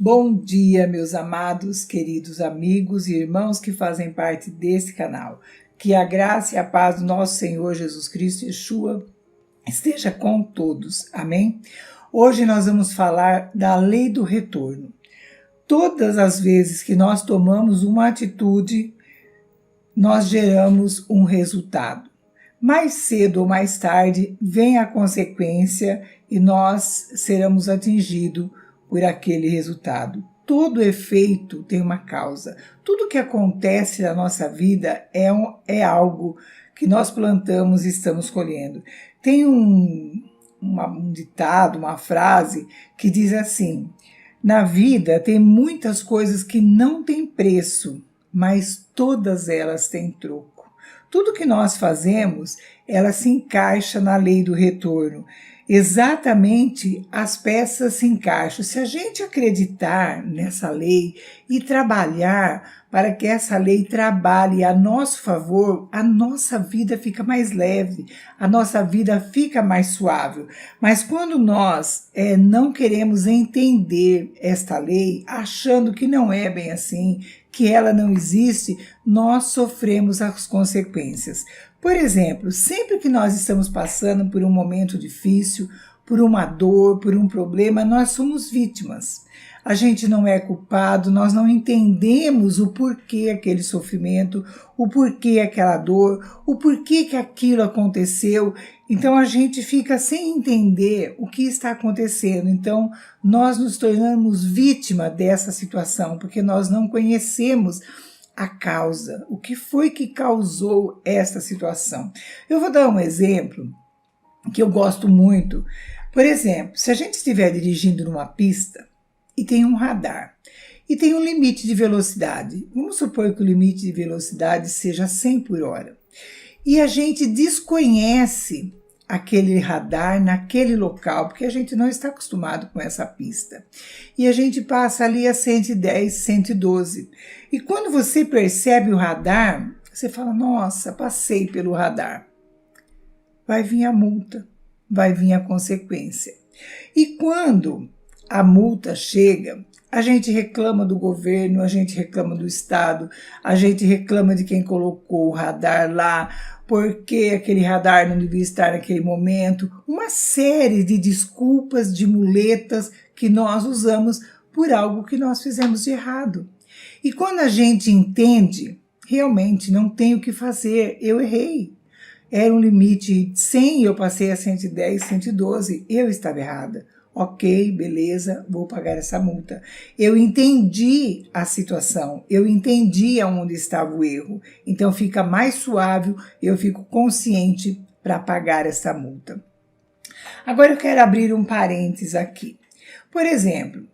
Bom dia, meus amados, queridos amigos e irmãos que fazem parte desse canal. Que a graça e a paz do nosso Senhor Jesus Cristo, Yeshua, esteja com todos. Amém? Hoje nós vamos falar da lei do retorno. Todas as vezes que nós tomamos uma atitude, nós geramos um resultado. Mais cedo ou mais tarde vem a consequência e nós seremos atingidos por aquele resultado. Todo efeito tem uma causa. Tudo que acontece na nossa vida é algo que nós plantamos e estamos colhendo. Tem um ditado, uma frase que diz assim: na vida tem muitas coisas que não têm preço, mas todas elas têm troco. Tudo que nós fazemos, ela se encaixa na lei do retorno. Exatamente as peças se encaixam. Se a gente acreditar nessa lei e trabalhar para que essa lei trabalhe a nosso favor, a nossa vida fica mais leve, a nossa vida fica mais suave. Mas quando nós não queremos entender esta lei, achando que não é bem assim, que ela não existe, nós sofremos as consequências. Por exemplo, sempre que nós estamos passando por um momento difícil, por uma dor, por um problema, nós somos vítimas. A gente não é culpado, nós não entendemos o porquê aquele sofrimento, o porquê aquela dor, o porquê que aquilo aconteceu. Então a gente fica sem entender o que está acontecendo. Então nós nos tornamos vítima dessa situação, porque nós não conhecemos a causa, o que foi que causou essa situação. Eu vou dar um exemplo que eu gosto muito. Por exemplo, se a gente estiver dirigindo numa pista e tem um radar e tem um limite de velocidade, vamos supor que o limite de velocidade seja 100 por hora, e a gente desconhece aquele radar naquele local, porque a gente não está acostumado com essa pista. E a gente passa ali a 110, 112. E quando você percebe o radar, você fala: nossa, passei pelo radar. Vai vir a multa, vai vir a consequência. E quando a multa chega, a gente reclama do governo, a gente reclama do Estado, a gente reclama de quem colocou o radar lá, porque aquele radar não devia estar naquele momento. Uma série de desculpas, de muletas que nós usamos por algo que nós fizemos de errado. E quando a gente entende, realmente não tem o que fazer, eu errei. Era um limite de 100, eu passei a 110, 112, eu estava errada. Ok, beleza, vou pagar essa multa. Eu entendi a situação, eu entendi aonde estava o erro. Então fica mais suave, eu fico consciente para pagar essa multa. Agora eu quero abrir um parênteses aqui. Por exemplo,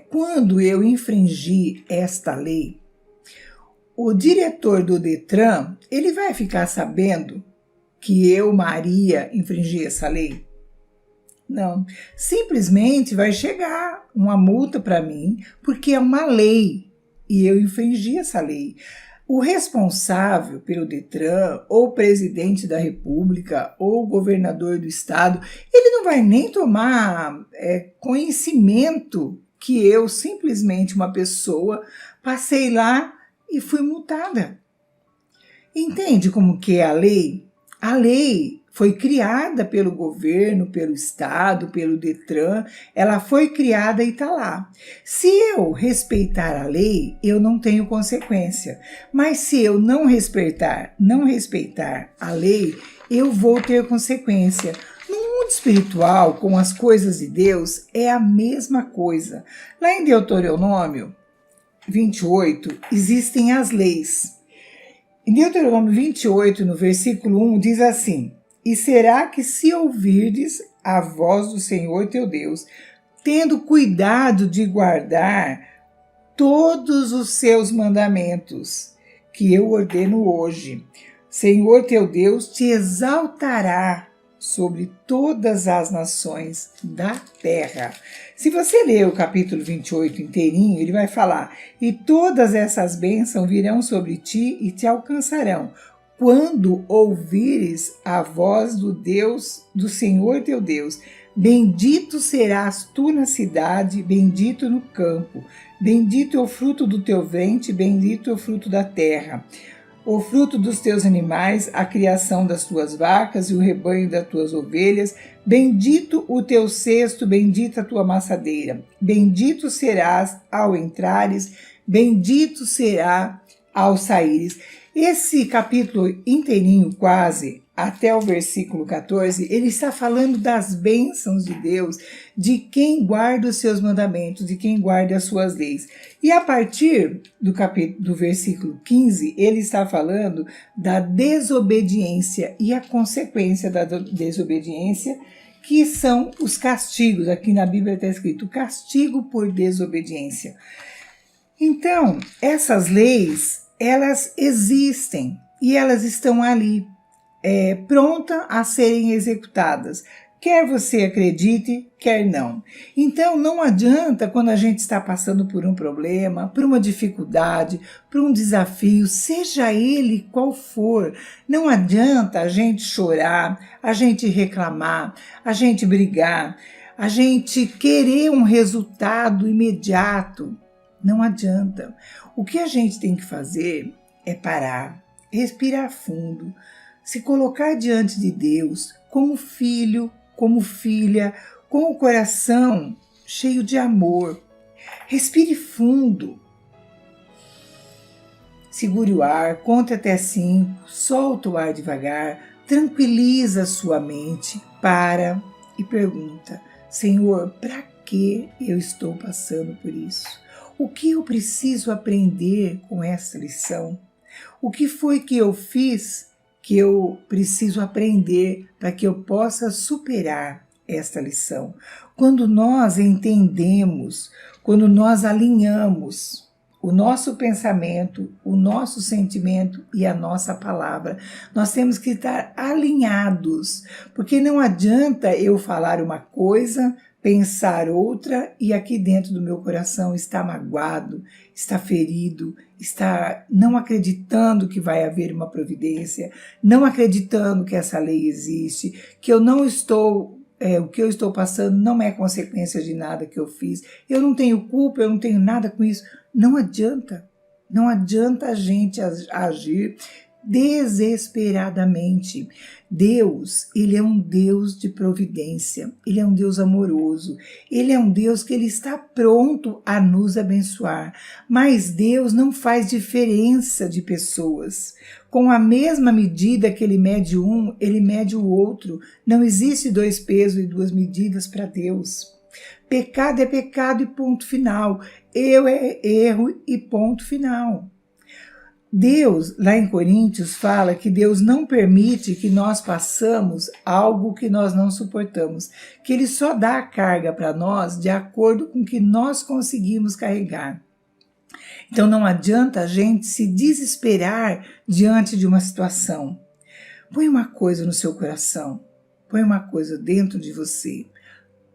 quando eu infringi esta lei, o diretor do Detran, ele vai ficar sabendo que eu, Maria, infringi essa lei? Não, simplesmente vai chegar uma multa para mim, porque é uma lei e eu infringi essa lei. O responsável pelo Detran, ou o presidente da República, ou o governador do estado, ele não vai nem tomar conhecimento que eu, simplesmente uma pessoa, passei lá e fui multada. Entende como que é a lei? A lei foi criada pelo governo, pelo Estado, pelo Detran, ela foi criada e está lá. Se eu respeitar a lei, eu não tenho consequência. Mas se eu não respeitar a lei, eu vou ter consequência. No mundo espiritual, com as coisas de Deus, é a mesma coisa. Lá em Deuteronômio 28, existem as leis. Em Deuteronômio 28, no versículo 1, diz assim: e será que se ouvirdes a voz do Senhor teu Deus, tendo cuidado de guardar todos os seus mandamentos, que eu ordeno hoje, Senhor teu Deus te exaltará sobre todas as nações da terra. Se você ler o capítulo 28 inteirinho, ele vai falar: e todas essas bênçãos virão sobre ti e te alcançarão, quando ouvires a voz do Senhor teu Deus, Bendito serás tu na cidade, bendito no campo. Bendito é o fruto do teu ventre, bendito é o fruto da terra. O fruto dos teus animais, a criação das tuas vacas e o rebanho das tuas ovelhas. Bendito o teu cesto, bendita a tua amassadeira. Bendito serás ao entrares, bendito será ao saíres. Esse capítulo inteirinho, quase, até o versículo 14, ele está falando das bênçãos de Deus, de quem guarda os seus mandamentos, de quem guarda as suas leis. E a partir do versículo 15, ele está falando da desobediência e a consequência da desobediência, que são os castigos. Aqui na Bíblia está escrito castigo por desobediência. Então, essas leis, elas existem e elas estão ali, prontas a serem executadas. Quer você acredite, quer não. Então, não adianta quando a gente está passando por um problema, por uma dificuldade, por um desafio, seja ele qual for, não adianta a gente chorar, a gente reclamar, a gente brigar, a gente querer um resultado imediato. Não adianta. O que a gente tem que fazer é parar, respirar fundo, se colocar diante de Deus como filho, como filha, com o coração cheio de amor. Respire fundo. Segure o ar, conte até 5, solta o ar devagar, tranquiliza a sua mente, para e pergunta: Senhor, para que eu estou passando por isso? O que eu preciso aprender com essa lição? O que foi que eu fiz que eu preciso aprender para que eu possa superar esta lição? Quando nós entendemos, quando nós alinhamos o nosso pensamento, o nosso sentimento e a nossa palavra, nós temos que estar alinhados, porque não adianta eu falar uma coisa, pensar outra e aqui dentro do meu coração está magoado, está ferido, está não acreditando que vai haver uma providência, não acreditando que essa lei existe, que eu não estou, o que eu estou passando não é consequência de nada que eu fiz, eu não tenho culpa, eu não tenho nada com isso. Não adianta a gente agir desesperadamente. Deus, ele é um Deus de providência, ele é um Deus amoroso, ele é um Deus que ele está pronto a nos abençoar, mas Deus não faz diferença de pessoas. Com a mesma medida que ele mede um, ele mede o outro. Não existe 2 pesos e 2 medidas para Deus. Pecado é pecado e ponto final. Erro é erro e ponto final. Deus, lá em Coríntios, fala que Deus não permite que nós passamos algo que nós não suportamos, que Ele só dá a carga para nós de acordo com o que nós conseguimos carregar. Então não adianta a gente se desesperar diante de uma situação. Põe uma coisa no seu coração, põe uma coisa dentro de você.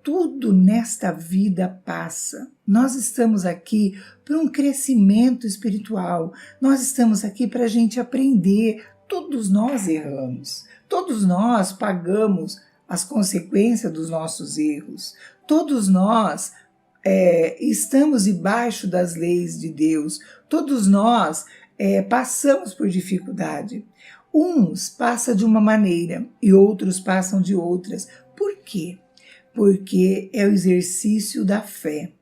Tudo nesta vida passa. Nós estamos aqui para um crescimento espiritual. Nós estamos aqui para a gente aprender. Todos nós erramos. Todos nós pagamos as consequências dos nossos erros. Todos nós estamos debaixo das leis de Deus. Todos nós passamos por dificuldade. Uns passam de uma maneira e outros passam de outras. Por quê? Porque é o exercício da fé.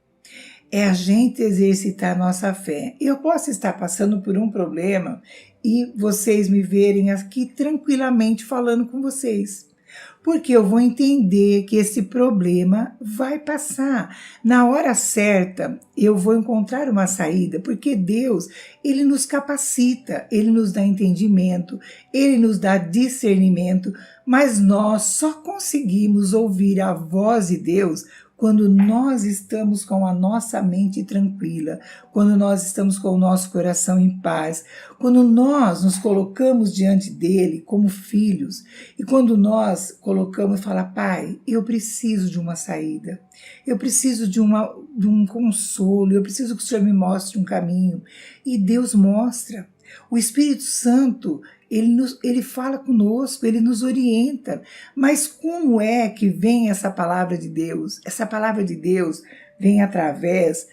É a gente exercitar a nossa fé. Eu posso estar passando por um problema e vocês me verem aqui tranquilamente falando com vocês. Porque eu vou entender que esse problema vai passar. Na hora certa, eu vou encontrar uma saída, porque Deus, Ele nos capacita, Ele nos dá entendimento, Ele nos dá discernimento, mas nós só conseguimos ouvir a voz de Deus quando nós estamos com a nossa mente tranquila, quando nós estamos com o nosso coração em paz, quando nós nos colocamos diante dele como filhos e quando nós colocamos e falamos: Pai, eu preciso de uma saída, eu preciso de um consolo, eu preciso que o Senhor me mostre um caminho. E Deus mostra. O Espírito Santo, Ele fala conosco, ele nos orienta. Mas como é que vem essa palavra de Deus? Essa palavra de Deus vem através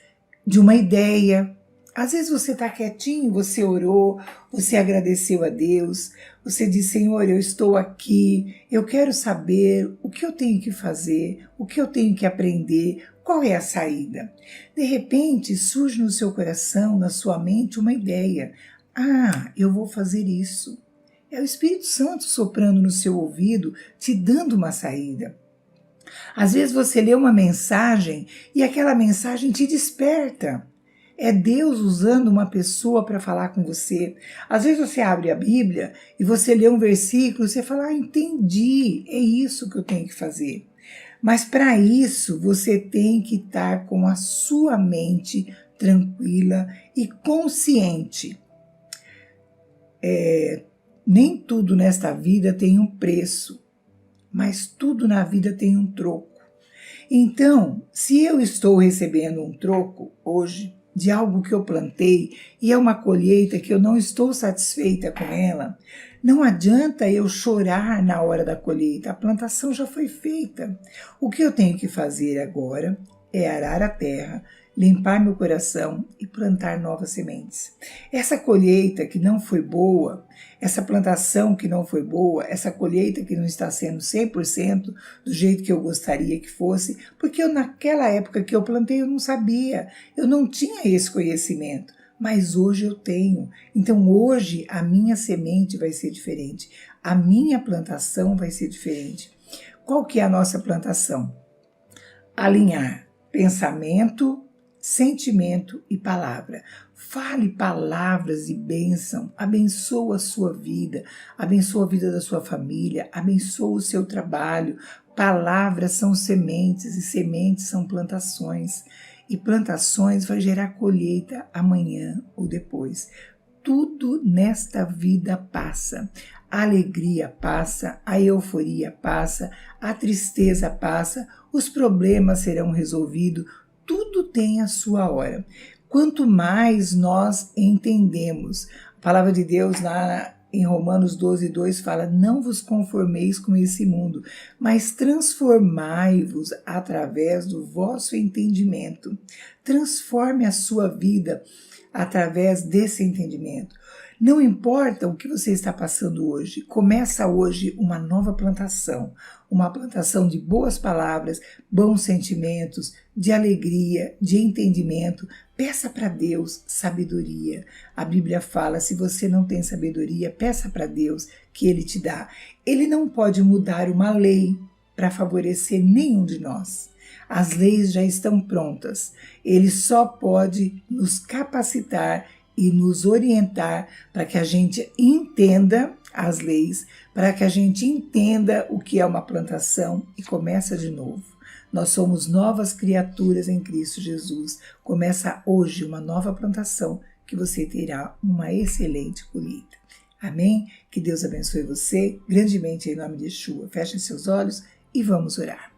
de uma ideia. Às vezes você está quietinho, você orou, você agradeceu a Deus, você diz: Senhor, eu estou aqui, eu quero saber o que eu tenho que fazer, o que eu tenho que aprender, qual é a saída? De repente surge no seu coração, na sua mente, uma ideia. Ah, eu vou fazer isso. É o Espírito Santo soprando no seu ouvido, te dando uma saída. Às vezes você lê uma mensagem e aquela mensagem te desperta. É Deus usando uma pessoa para falar com você. Às vezes você abre a Bíblia e você lê um versículo e você fala: ah, entendi, é isso que eu tenho que fazer. Mas para isso você tem que estar com a sua mente tranquila e consciente. Nem tudo nesta vida tem um preço, mas tudo na vida tem um troco. Então, se eu estou recebendo um troco hoje de algo que eu plantei e é uma colheita que eu não estou satisfeita com ela, não adianta eu chorar na hora da colheita, a plantação já foi feita. O que eu tenho que fazer agora é arar a terra, limpar meu coração e plantar novas sementes. Essa colheita que não foi boa, essa plantação que não foi boa, essa colheita que não está sendo 100% do jeito que eu gostaria que fosse, porque naquela época que eu plantei eu não sabia, eu não tinha esse conhecimento, mas hoje eu tenho. Então hoje a minha semente vai ser diferente, a minha plantação vai ser diferente. Qual que é a nossa plantação? Alinhar pensamento, sentimento e palavra. Fale palavras de bênção, abençoa a sua vida, abençoa a vida da sua família, abençoa o seu trabalho. Palavras são sementes e sementes são plantações. E plantações vai gerar colheita amanhã ou depois. Tudo nesta vida passa. A alegria passa, a euforia passa, a tristeza passa, os problemas serão resolvidos, tudo tem a sua hora. Quanto mais nós entendemos, a palavra de Deus lá em Romanos 12:2 fala: não vos conformeis com esse mundo, mas transformai-vos através do vosso entendimento. Transforme a sua vida através desse entendimento. Não importa o que você está passando hoje, começa hoje uma nova plantação, uma plantação de boas palavras, bons sentimentos, de alegria, de entendimento. Peça para Deus sabedoria. A Bíblia fala: se você não tem sabedoria, peça para Deus que Ele te dá. Ele não pode mudar uma lei para favorecer nenhum de nós. As leis já estão prontas. Ele só pode nos capacitar e nos orientar para que a gente entenda as leis, para que a gente entenda o que é uma plantação e começa de novo. Nós somos novas criaturas em Cristo Jesus. Começa hoje uma nova plantação que você terá uma excelente colheita. Amém? Que Deus abençoe você grandemente em nome de Yeshua. Feche seus olhos e vamos orar.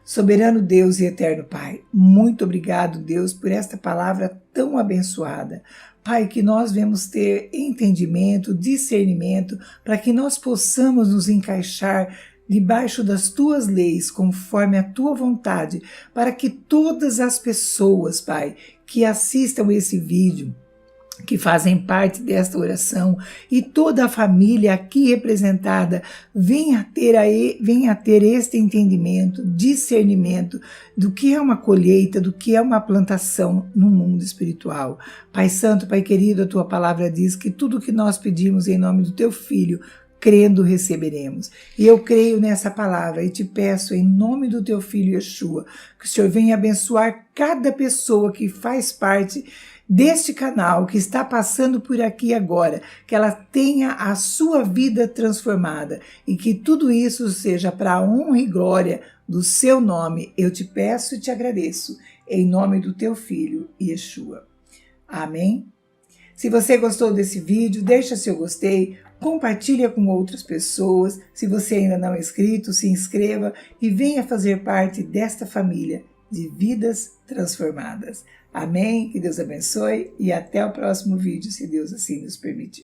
Soberano Deus e eterno Pai, muito obrigado, Deus, por esta palavra tão abençoada. Pai, que nós venhamos ter entendimento, discernimento, para que nós possamos nos encaixar debaixo das tuas leis, conforme a tua vontade, para que todas as pessoas, Pai, que assistam esse vídeo, que fazem parte desta oração e toda a família aqui representada venha ter este entendimento, discernimento do que é uma colheita, do que é uma plantação no mundo espiritual. Pai Santo, Pai querido, a tua palavra diz que tudo que nós pedimos em nome do teu Filho, crendo receberemos. E eu creio nessa palavra e te peço em nome do teu Filho Yeshua, que o Senhor venha abençoar cada pessoa que faz parte deste canal, que está passando por aqui agora, que ela tenha a sua vida transformada e que tudo isso seja para a honra e glória do seu nome. Eu te peço e te agradeço, em nome do teu Filho, Yeshua. Amém? Se você gostou desse vídeo, deixa seu gostei, compartilha com outras pessoas. Se você ainda não é inscrito, se inscreva e venha fazer parte desta família de vidas transformadas. Amém? Que Deus abençoe e até o próximo vídeo, se Deus assim nos permitir.